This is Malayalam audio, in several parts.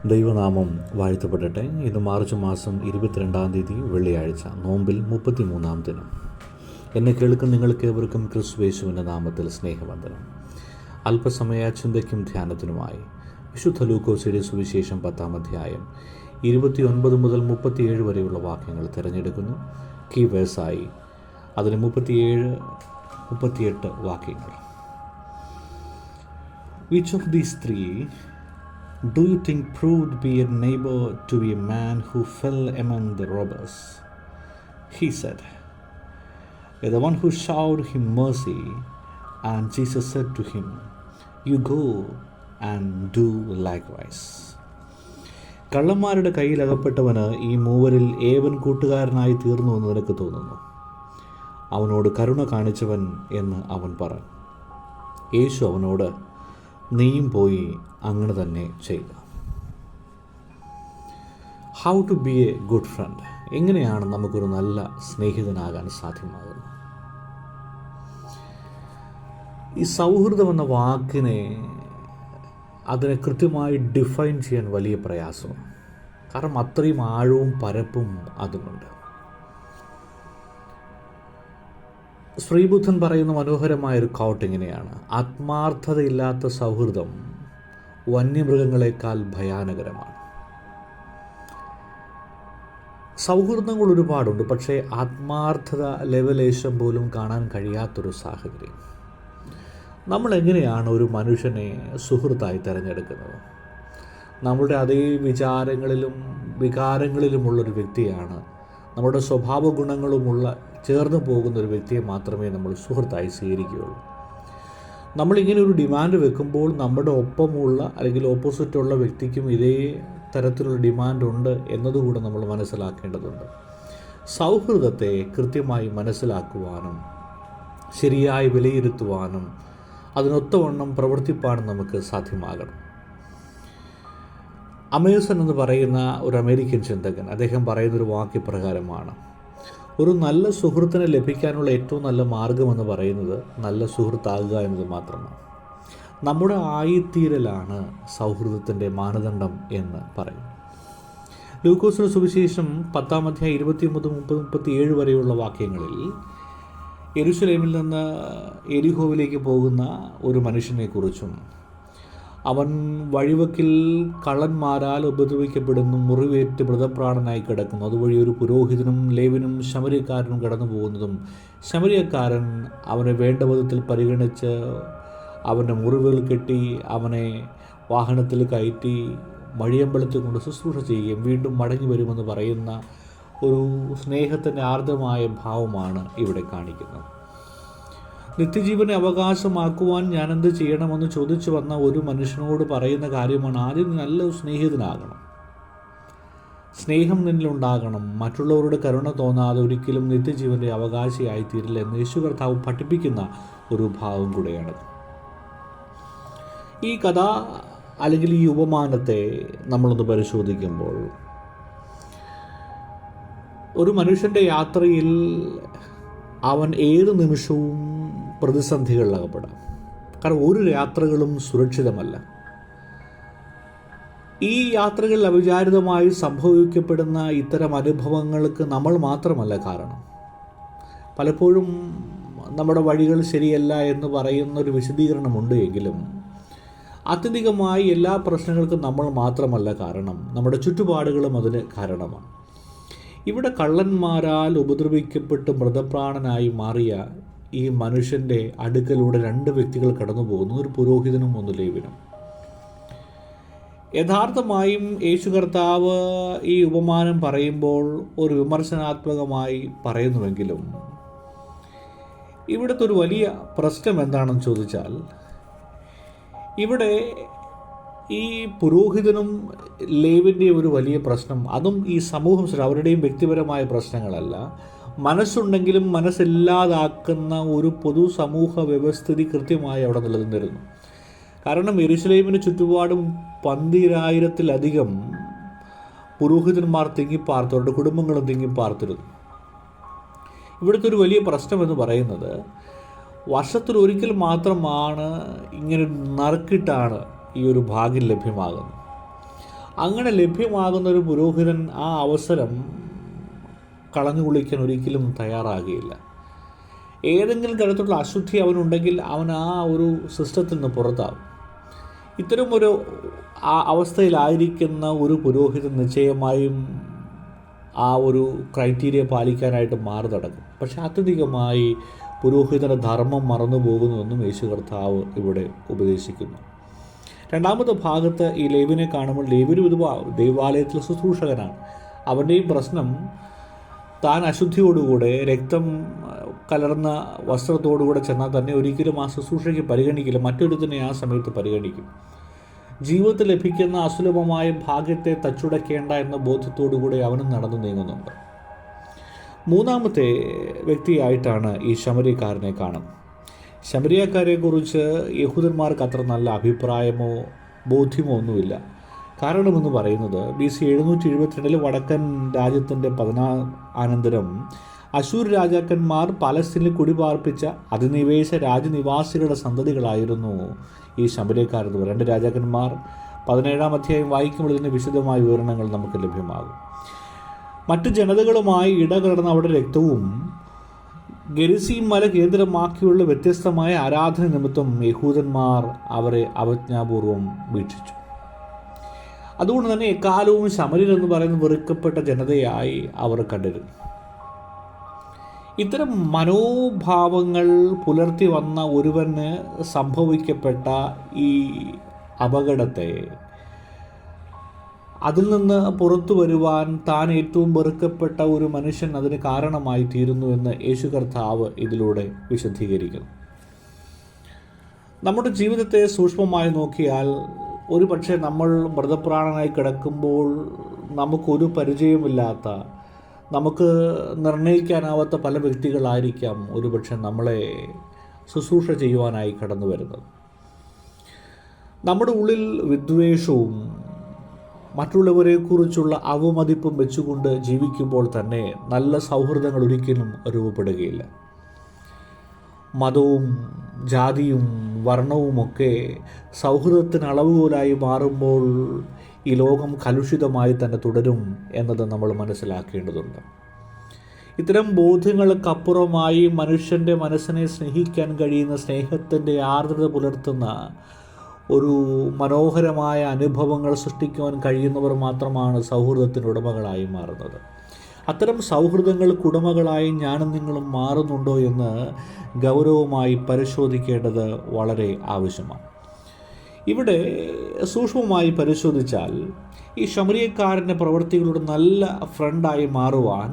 ദൈവനാമം വാഴ്ത്തപ്പെടട്ടെ. ഇത് മാർച്ച് മാസം 22 തീയതി വെള്ളിയാഴ്ച, നോമ്പിൽ 33 ദിനം. എന്നെ കേൾക്കും നിങ്ങൾക്കേവർക്കും ക്രിസ്തുയേശുവിൻ്റെ നാമത്തിൽ സ്നേഹവന്ദനം. അല്പസമയ ചിന്തയ്ക്കും ധ്യാനത്തിനുമായി വിശുദ്ധ ലൂക്കോസിന്റെ സുവിശേഷം 10-ാം അധ്യായം 29 മുതൽ 37 വരെയുള്ള വാക്യങ്ങൾ തിരഞ്ഞെടുക്കുന്നു. കീ വേഴ്സായി അതിന് 37-38 വാക്യങ്ങൾ. Which of these three do you think proved be a neighbor to a man who fell among the robbers? He said, the one who showed him mercy. And Jesus said to him, you go and do likewise. കള്ളന്മാരുടെ കയ്യിൽ അകപ്പെട്ടവന് ഈ മൂവരിൽ ഏവൻ കൂട്ടുകാരനായി തീർന്നു എന്ന് നിനക്ക് തോന്നുന്നു? അവനോട് കരുണ കാണിച്ചവൻ എന്ന് അവൻ പറഞ്ഞു. യേശു അവനോട്, നീയും പോയി അങ്ങനെ തന്നെ ചെയ്യുക. How to be a good friend. എങ്ങനെയാണ് നമുക്കൊരു നല്ല സ്നേഹിതനാകാൻ സാധ്യമാകുന്നത്? ഈ സൗഹൃദം എന്ന വാക്കിനെ അതിനെ കൃത്യമായി ഡിഫൈൻ ചെയ്യാൻ വലിയ പ്രയാസമാണ്. കാരണം അത്രയും ആഴവും പരപ്പും അതുകൊണ്ട്. ശ്രീബുദ്ധൻ പറയുന്ന മനോഹരമായൊരു കോട്ട് ഇങ്ങനെയാണ്: ആത്മാർത്ഥതയില്ലാത്ത സൗഹൃദം വന്യമൃഗങ്ങളെക്കാൾ ഭയാനകരമാണ്. സൗഹൃദങ്ങൾ ഒരുപാടുണ്ട്, പക്ഷേ ആത്മാർത്ഥത ലെവലേശം പോലും കാണാൻ കഴിയാത്തൊരു സാഹചര്യം. നമ്മൾ എങ്ങനെയാണ് ഒരു മനുഷ്യനെ സുഹൃത്തായി തിരഞ്ഞെടുക്കുന്നത്? നമ്മുടെ അതേ വിചാരങ്ങളിലും വികാരങ്ങളിലുമുള്ളൊരു വ്യക്തിയാണ്, നമ്മുടെ സ്വഭാവ ഗുണങ്ങളുമുള്ള ചേർന്ന് പോകുന്ന ഒരു വ്യക്തിയെ മാത്രമേ നമ്മൾ സുഹൃത്തായി സ്വീകരിക്കുകയുള്ളൂ. നമ്മളിങ്ങനെ ഒരു ഡിമാൻഡ് വെക്കുമ്പോൾ നമ്മുടെ ഒപ്പമുള്ള അല്ലെങ്കിൽ ഓപ്പോസിറ്റുള്ള വ്യക്തിക്കും ഇതേ തരത്തിലുള്ള ഡിമാൻഡ് ഉണ്ട് എന്നതുകൂടെ നമ്മൾ മനസ്സിലാക്കേണ്ടതുണ്ട്. സൗഹൃദത്തെ കൃത്യമായി മനസ്സിലാക്കുവാനും ശരിയായി വിലയിരുത്തുവാനും അതിനൊത്തവണ്ണം പ്രവർത്തിപ്പാനും നമുക്ക് സാധ്യമാകണം. അമേഴ്സൺ എന്ന് പറയുന്ന ഒരു അമേരിക്കൻ ചിന്തകൻ, അദ്ദേഹം പറയുന്നൊരു വാക്യപ്രകാരമാണ്: ഒരു നല്ല സുഹൃത്തിനെ ലഭിക്കാനുള്ള ഏറ്റവും നല്ല മാർഗമെന്ന് പറയുന്നത് നല്ല സുഹൃത്താകുക എന്നത് മാത്രമാണ്. നമ്മുടെ ആയിത്തീരലാണ് സൗഹൃദത്തിൻ്റെ മാനദണ്ഡം എന്ന് പറയും. ലൂക്കോസിന്റെ സുവിശേഷം 10-ാം അധ്യായം 29-37 വരെയുള്ള വാക്യങ്ങളിൽ യെരുശലേമിൽ നിന്ന് എരിഹോവിലേക്ക് പോകുന്ന ഒരു മനുഷ്യനെക്കുറിച്ചും അവൻ വഴിവക്കിൽ കള്ളന്മാരാൽ ഉപദ്രവിക്കപ്പെടുന്നു, മുറിവേറ്റ് മൃതപ്രാണനായി കിടക്കുന്നു, അതുവഴി ഒരു പുരോഹിതനും ലേവ്യനും ശമര്യക്കാരനും കടന്നു പോകുന്നതും ശമര്യക്കാരൻ അവനെ വേണ്ട വിധത്തിൽ പരിഗണിച്ച് അവൻ്റെ മുറിവുകൾ കെട്ടി അവനെ വാഹനത്തിൽ കയറ്റി വഴിയമ്പലത്തിൽ കൊണ്ട് ശുശ്രൂഷ ചെയ്യുകയും വീണ്ടും മടങ്ങി വരുമെന്ന് പറയുന്ന ഒരു സ്നേഹത്തിൻ്റെ ആർദ്രമായ ഭാവമാണ് ഇവിടെ കാണിക്കുന്നത്. നിത്യജീവനെ അവകാശമാക്കുവാൻ ഞാനെന്ത് ചെയ്യണമെന്ന് ചോദിച്ചു വന്ന ഒരു മനുഷ്യനോട് പറയുന്ന കാര്യമാണ്: ആദ്യം നല്ല സ്നേഹിതനാകണം, സ്നേഹം നിന്നിലുണ്ടാകണം, മറ്റുള്ളവരോട് കരുണ തോന്നാതെ ഒരിക്കലും നിത്യജീവൻ്റെ അവകാശിയായിത്തീരില്ല എന്ന് യേശു കർത്താവ് പഠിപ്പിക്കുന്ന ഒരു ഭാവം കൂടെയാണത്. ഈ കഥ അല്ലെങ്കിൽ ഈ ഉപമാനത്തെ നമ്മളൊന്ന് പരിശോധിക്കുമ്പോൾ, ഒരു മനുഷ്യൻ്റെ യാത്രയിൽ അവൻ ഏത് നിമിഷവും പ്രതിസന്ധികളിലകപ്പെടാം. കാരണം ഒരു യാത്രകളും സുരക്ഷിതമല്ല. ഈ യാത്രകളിൽ അവിചാരിതമായി സംഭവിക്കപ്പെടുന്ന ഇത്തരം അനുഭവങ്ങൾക്ക് നമ്മൾ മാത്രമല്ല കാരണം. പലപ്പോഴും നമ്മുടെ വഴികൾ ശരിയല്ല എന്ന് പറയുന്നൊരു വിശദീകരണമുണ്ട് എങ്കിലും ആത്യന്തികമായി എല്ലാ പ്രശ്നങ്ങൾക്കും നമ്മൾ മാത്രമല്ല കാരണം, നമ്മുടെ ചുറ്റുപാടുകളും അതിന് കാരണമാണ്. ഇവിടെ കള്ളന്മാരാൽ ഉപദ്രവിക്കപ്പെട്ട് മൃതപ്രാണനായി മാറിയ ഈ മനുഷ്യൻ്റെ അടുക്കലൂടെ 2 വ്യക്തികൾ കടന്നു പോകുന്നു, ഒരു പുരോഹിതനും ഒന്ന് ലേവ്യനും. യഥാർത്ഥമായും യേശു കർത്താവ് ഈ ഉപമാനം പറയുമ്പോൾ ഒരു വിമർശനാത്മകമായി പറയുന്നുവെങ്കിലും ഇവിടുത്തെ ഒരു വലിയ പ്രശ്നം എന്താണെന്ന് ചോദിച്ചാൽ, ഇവിടെ ഈ പുരോഹിതനും ലേവ്യൻ്റെയും ഒരു വലിയ പ്രശ്നം, അതും ഈ സമൂഹം അവരുടെയും വ്യക്തിപരമായ പ്രശ്നങ്ങളല്ല, മനസ്സുണ്ടെങ്കിലും മനസ്സില്ലാതാക്കുന്ന ഒരു പൊതു സമൂഹ വ്യവസ്ഥിതി കൃത്യമായി അവിടെ നിലനിന്നിരുന്നു. കാരണം യെരുശലേമിന് ചുറ്റുപാടും 12,000-ത്തിലധികം പുരോഹിതന്മാർ തിങ്ങിപ്പാർത്തു, അവരുടെ കുടുംബങ്ങളും തിങ്ങിപ്പാർത്തിരുന്നു. ഇവിടുത്തെ ഒരു വലിയ പ്രശ്നമെന്ന് പറയുന്നത്, വർഷത്തിലൊരിക്കൽ മാത്രമാണ് ഇങ്ങനെ നറുക്കിട്ടാണ് ഈ ഒരു ഭാഗ്യം ലഭ്യമാകുന്നത്. അങ്ങനെ ലഭ്യമാകുന്ന ഒരു പുരോഹിതൻ ആ അവസരം കളഞ്ഞു കുളിക്കാൻ ഒരിക്കലും തയ്യാറാകുകയില്ല. ഏതെങ്കിലും തരത്തിലുള്ള അശുദ്ധി അവനുണ്ടെങ്കിൽ അവൻ ആ ഒരു സിസ്റ്റത്തിൽ നിന്ന് പുറത്താവും. ഇത്തരം ഒരു അവസ്ഥയിലായിരിക്കുന്ന ഒരു പുരോഹിതൻ നിശ്ചയമായും ആ ഒരു ക്രൈറ്റീരിയ പാലിക്കാനായിട്ട് മാറി നടക്കും. പക്ഷെ അത്യധികമായി പുരോഹിതൻ്റെ ധർമ്മം മറന്നു പോകുന്നുവെന്നും യേശു കർത്താവ് ഇവിടെ ഉപദേശിക്കുന്നു. രണ്ടാമത്തെ ഭാഗത്ത് ഈ ലേവിനെ കാണുമ്പോൾ ലേവിയൊരു ദൈവാലയത്തിലെ ശുശ്രൂഷകനാണ്. അവൻ്റെയും പ്രശ്നം താൻ അശുദ്ധിയോടുകൂടെ രക്തം കലർന്ന വസ്ത്രത്തോടുകൂടെ ചെന്നാൽ തന്നെ ഒരിക്കലും ആ ശുശ്രൂഷയ്ക്ക് പരിഗണിക്കില്ല, മറ്റൊരുത്തിനെ ആ സമയത്ത് പരിഗണിക്കും. ജീവിതത്തിൽ ലഭിക്കുന്ന അസുലഭമായ ഭാഗ്യത്തെ തച്ചുടയ്ക്കേണ്ട എന്ന ബോധ്യത്തോടുകൂടി അവനും നടന്നു നീങ്ങുന്നുണ്ട്. മൂന്നാമത്തെ വ്യക്തിയായിട്ടാണ് ഈ ശമര്യക്കാരനെ കാണുന്നത്. ശമര്യക്കാരെക്കുറിച്ച് യഹൂദന്മാർക്ക് അത്ര നല്ല അഭിപ്രായമോ ബോധ്യമോ ഒന്നുമില്ല. കാരണമെന്ന് പറയുന്നത് BC 772 വടക്കൻ രാജ്യത്തിൻ്റെ അനന്തരം അശൂർ രാജാക്കന്മാർ പലസ്തീനിൽ കുടിപാർപ്പിച്ച അധിനിവേശ രാജനിവാസികളുടെ സന്തതികളായിരുന്നു ഈ ശമര്യക്കാരെന്ന് പറയുന്നത്. 2 രാജാക്കന്മാർ 17-ാം അധ്യായം വായിക്കുമ്പോൾ ഇതിൻ്റെ വിശദമായ വിവരണങ്ങൾ നമുക്ക് ലഭ്യമാകും. മറ്റു ജനതകളുമായി ഇടകലർന്ന അവിടെ രക്തവും ഗെരിസീം മല കേന്ദ്രമാക്കിയുള്ള വ്യത്യസ്തമായ ആരാധന നിമിത്തം യഹൂദന്മാർ അവരെ അവജ്ഞാപൂർവം വീക്ഷിച്ചു. അതുകൊണ്ട് തന്നെ എക്കാലവും ശമര്യർ എന്ന് പറയുന്ന വെറുക്കപ്പെട്ട ജനതയായി അവർ കണ്ടിരുന്നു. ഇത്തരം മനോഭാവങ്ങൾ പുലർത്തി വന്ന ഒരുവന് സംഭവിക്കപ്പെട്ട ഈ അപകടത്തെ, അതിൽ നിന്ന് പുറത്തു വരുവാൻ താൻ ഏറ്റവും വെറുക്കപ്പെട്ട ഒരു മനുഷ്യൻ അതിന് കാരണമായി തീരുന്നു എന്ന് യേശു കർത്താവ് ഇതിലൂടെ വിശദീകരിക്കുന്നു. നമ്മുടെ ജീവിതത്തെ സൂക്ഷ്മമായി നോക്കിയാൽ ഒരു പക്ഷേ നമ്മൾ മൃതപ്രാണനായി കിടക്കുമ്പോൾ നമുക്കൊരു പരിചയമില്ലാത്ത, നമുക്ക് നിർണ്ണയിക്കാനാവാത്ത പല വ്യക്തികളായിരിക്കാം ഒരുപക്ഷെ നമ്മളെ ശുശ്രൂഷ ചെയ്യുവാനായി കടന്നു വരുന്നത്. നമ്മുടെ ഉള്ളിൽ വിദ്വേഷവും മറ്റുള്ളവരെക്കുറിച്ചുള്ള അവമതിപ്പും വെച്ചുകൊണ്ട് ജീവിക്കുമ്പോൾ തന്നെ നല്ല സൗഹൃദങ്ങൾ ഒരിക്കലും രൂപപ്പെടുകയില്ല. മതവും ജാതിയും വർണ്ണവുമൊക്കെ സൗഹൃദത്തിന് അളവുകോലായി മാറുമ്പോൾ ഈ ലോകം കലുഷിതമായി തന്നെ തുടരും എന്നത് നമ്മൾ മനസ്സിലാക്കേണ്ടതുണ്ട്. ഇത്തരം ബോധ്യങ്ങൾക്കപ്പുറമായി മനുഷ്യൻ്റെ മനസ്സിനെ സ്നേഹിക്കാൻ കഴിയുന്ന, സ്നേഹത്തിൻ്റെ ആർദ്രത പുലർത്തുന്ന ഒരു മനോഹരമായ അനുഭവങ്ങൾ സൃഷ്ടിക്കുവാൻ കഴിയുന്നവർ മാത്രമാണ് സൗഹൃദത്തിന് ഉടമകളായി മാറുന്നത്. അത്തരം സൗഹൃദങ്ങൾക്ക് ഉടമകളായി ഞാനും നിങ്ങളും മാറുന്നുണ്ടോ എന്ന് ഗൗരവമായി പരിശോധിക്കേണ്ടത് വളരെ ആവശ്യമാണ്. ഇവിടെ സൂക്ഷ്മമായി പരിശോധിച്ചാൽ ഈ ശമര്യക്കാരൻ്റെ പ്രവൃത്തികളുടെ നല്ല ഫ്രണ്ടായി മാറുവാൻ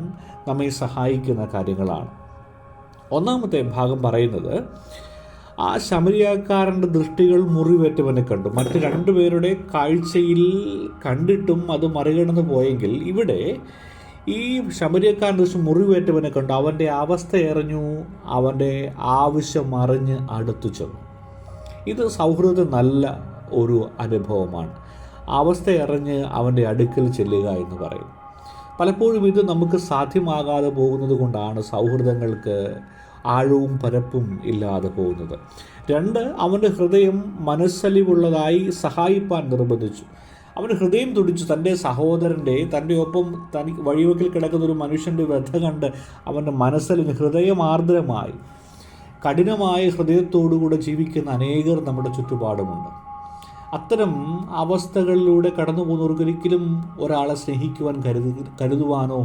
നമ്മെ സഹായിക്കുന്ന കാര്യങ്ങളാണ്. ഒന്നാമത്തെ ഭാഗം പറയുന്നത്, ആ ശമര്യക്കാരൻ്റെ ദൃഷ്ടികൾ മുറിവേറ്റവനെ കണ്ടു. മറ്റ് 2 പേരുടെ കാഴ്ചയിൽ കണ്ടിട്ടും അത് മറികടന്നു പോയെങ്കിൽ ഇവിടെ ഈ ശമര്യക്കാരൻ ദൃഷ്ടി മുറിവേറ്റവനെ കണ്ടു. അവൻ്റെ അവസ്ഥ അറിഞ്ഞു, അവൻ്റെ ആവശ്യം അറിഞ്ഞ് അടുത്തു ചെന്നു. ഇത് സൗഹൃദത്തിൽ നല്ല ഒരു അനുഭവമാണ്. അവസ്ഥ അറിഞ്ഞ് അവൻ്റെ അടുക്കൽ ചെല്ലുക എന്ന് പറയും. പലപ്പോഴും ഇത് നമുക്ക് സാധ്യമാകാതെ പോകുന്നത് കൊണ്ടാണ് സൗഹൃദങ്ങൾക്ക് ആഴവും പരപ്പും ഇല്ലാതെ പോകുന്നത്. 2, അവൻ്റെ ഹൃദയം മനസ്സലിവുള്ളതായി സഹായിപ്പാൻ നിർബന്ധിച്ചു. അവൻ്റെ ഹൃദയം തുടിച്ചു. തൻ്റെ സഹോദരൻ്റെ, തൻ്റെ ഒപ്പം തനിക്ക് വഴിവെക്കിൽ കിടക്കുന്ന ഒരു മനുഷ്യൻ്റെ വ്യഥ കണ്ട് അവൻ്റെ മനസ്സലിന് ഹൃദയമാർദ്രമായി കഠിനമായ ഹൃദയത്തോടുകൂടെ ജീവിക്കുന്ന അനേകർ നമ്മുടെ ചുറ്റുപാടുമുണ്ട്. അത്തരം അവസ്ഥകളിലൂടെ കടന്നു പോകുന്നവർക്കൊരിക്കലും ഒരാളെ സ്നേഹിക്കുവാൻ കരുതുവാനോ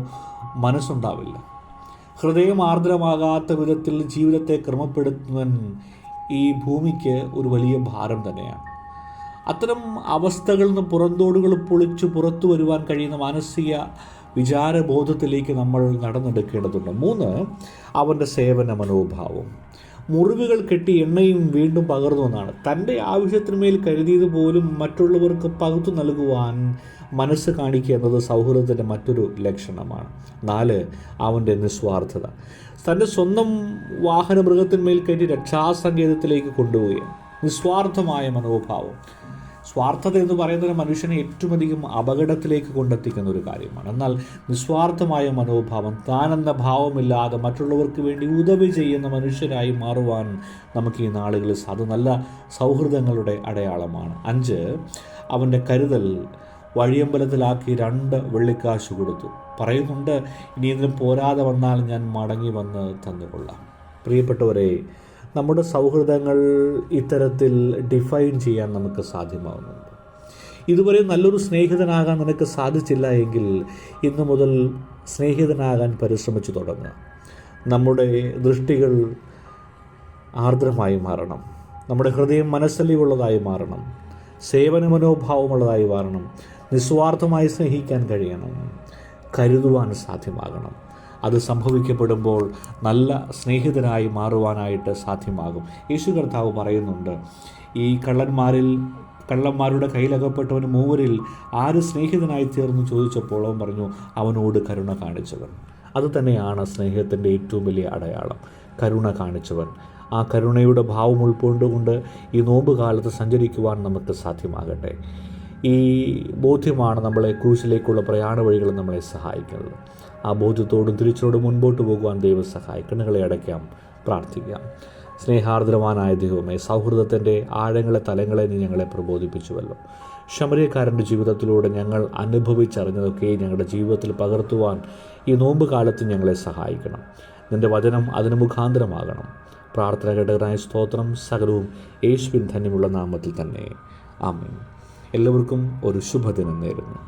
മനസ്സുണ്ടാവില്ല. ഹൃദയമാർദ്രമാകാത്ത വിധത്തിൽ ജീവിതത്തെ ക്രമപ്പെടുത്തുന്നവൻ ഈ ഭൂമിക്ക് ഒരു വലിയ ഭാരം തന്നെയാണ്. അത്തരം അവസ്ഥകളിൽ നിന്ന് പുറന്തോടുകൾ പൊളിച്ചു പുറത്തു വരുവാൻ കഴിയുന്ന മാനസിക വിചാരബോധത്തിലേക്ക് നമ്മൾ നടന്നെടുക്കേണ്ടതുണ്ട്. 3, അവൻ്റെ സേവന മനോഭാവം. മുറിവുകൾ കെട്ടി എണ്ണയും വീണ്ടും പകർന്നു എന്നാണ്. തൻ്റെ ആവശ്യത്തിന്മേൽ കരുതിയത് പോലും മറ്റുള്ളവർക്ക് പകുത്തു നൽകുവാൻ മനസ്സ് കാണിക്കുക എന്നത് സൗഹൃദത്തിൻ്റെ മറ്റൊരു ലക്ഷണമാണ്. 4, അവൻ്റെ നിസ്വാർത്ഥത. തൻ്റെ സ്വന്തം വാഹനമൃഗത്തിന്മേൽ കയറ്റി രക്ഷാസങ്കേതത്തിലേക്ക് കൊണ്ടുപോവുകയാണ്. നിസ്വാർത്ഥമായ മനോഭാവം. സ്വാർത്ഥത എന്ന് പറയുന്നത് മനുഷ്യനെ ഏറ്റവും അധികം അപകടത്തിലേക്ക് കൊണ്ടെത്തിക്കുന്ന ഒരു കാര്യമാണ്. എന്നാൽ നിസ്വാർത്ഥമായ മനോഭാവം, താനെന്ന ഭാവമില്ലാതെ മറ്റുള്ളവർക്ക് വേണ്ടി ഉദവി ചെയ്യുന്ന മനുഷ്യരായി മാറുവാൻ നമുക്ക് ഈ നാളുകളിൽ നല്ല സൗഹൃദങ്ങളുടെ അടയാളമാണ്. 5, അവൻ്റെ കരുതൽ. വഴിയമ്പലത്തിലാക്കി 2 വെള്ളിക്കാശ് കൊടുത്തു. പറയുന്നുണ്ട്, ഇനി ഇതിന് പോരാതെ വന്നാൽ ഞാൻ മടങ്ങി വന്ന് തന്നുകൊള്ളാം. പ്രിയപ്പെട്ടവരെ, നമ്മുടെ സൗഹൃദങ്ങൾ ഇത്തരത്തിൽ ഡിഫൈൻ ചെയ്യാൻ നമുക്ക് സാധ്യമാവുന്നുണ്ട്. ഇതുവരെ നല്ലൊരു സ്നേഹിതനാകാൻ നിനക്ക് സാധിച്ചില്ല എങ്കിൽ ഇന്നു മുതൽ സ്നേഹിതനാകാൻ പരിശ്രമിച്ചു തുടങ്ങുക. നമ്മുടെ ദൃഷ്ടികൾ ആർദ്രമായി മാറണം. നമ്മുടെ ഹൃദയം മനസ്സലിവുള്ളതായി മാറണം. സേവന മനോഭാവമുള്ളതായി മാറണം. നിസ്വാർത്ഥമായി സ്നേഹിക്കാൻ കഴിയണം. കരുതുവാൻ സാധ്യമാകണം. അത് സംഭവിക്കപ്പെടുമ്പോൾ നല്ല സ്നേഹിതനായി മാറുവാനായിട്ട് സാധ്യമാകും. യേശു കർത്താവ് പറയുന്നുണ്ട്, ഈ കള്ളന്മാരുടെ കയ്യിലകപ്പെട്ടവന് 3 ആര് സ്നേഹിതനായി തീർന്നു ചോദിച്ചപ്പോൾ അവൻ പറഞ്ഞു, അവനോട് കരുണ കാണിച്ചവൻ. അതുതന്നെയാണ് സ്നേഹത്തിൻ്റെ ഏറ്റവും വലിയ അടയാളം, കരുണ കാണിച്ചവൻ. ആ കരുണയുടെ ഭാവം ഉൾക്കൊണ്ടുകൊണ്ട് ഈ നോമ്പ് കാലത്ത് സഞ്ചരിക്കുവാൻ നമുക്ക് സാധ്യമാകട്ടെ. ഈ ബോധ്യമാണ് നമ്മളെ ക്രൂശിലേക്കുള്ള പ്രയാണ വഴികൾ നമ്മളെ സഹായിക്കുന്നത്. ആ ബോധ്യത്തോടും തിരിച്ചോടും മുൻപോട്ട് പോകുവാൻ ദൈവം സഹായിക്കും. കണ്ണുകളെ അടയ്ക്കാം, പ്രാർത്ഥിക്കാം. സ്നേഹാർദ്രവാനായ ദൈവമേ, സൗഹൃദത്തിൻ്റെ ആഴങ്ങളെ തലങ്ങളെ നീ ഞങ്ങളെ പ്രബോധിപ്പിച്ചുവല്ലോ. ശമരിയക്കാരൻ്റെ ജീവിതത്തിലൂടെ ഞങ്ങൾ അനുഭവിച്ചറിഞ്ഞതൊക്കെ ഞങ്ങളുടെ ജീവിതത്തിൽ പകർത്തുവാൻ ഈ നോമ്പ് കാലത്ത് ഞങ്ങളെ സഹായിക്കണം. നിൻ്റെ വചനം അതിന് മുഖാന്തരമാകണം. പ്രാർത്ഥന കേട്ടതിനായ സ്തോത്രം. സകലവും യേശുവിൻ ധന്യമുള്ള നാമത്തിൽ തന്നെ. ആമേൻ. എല്ലാവർക്കും ഒരു ശുഭദിനം നേരുന്നു.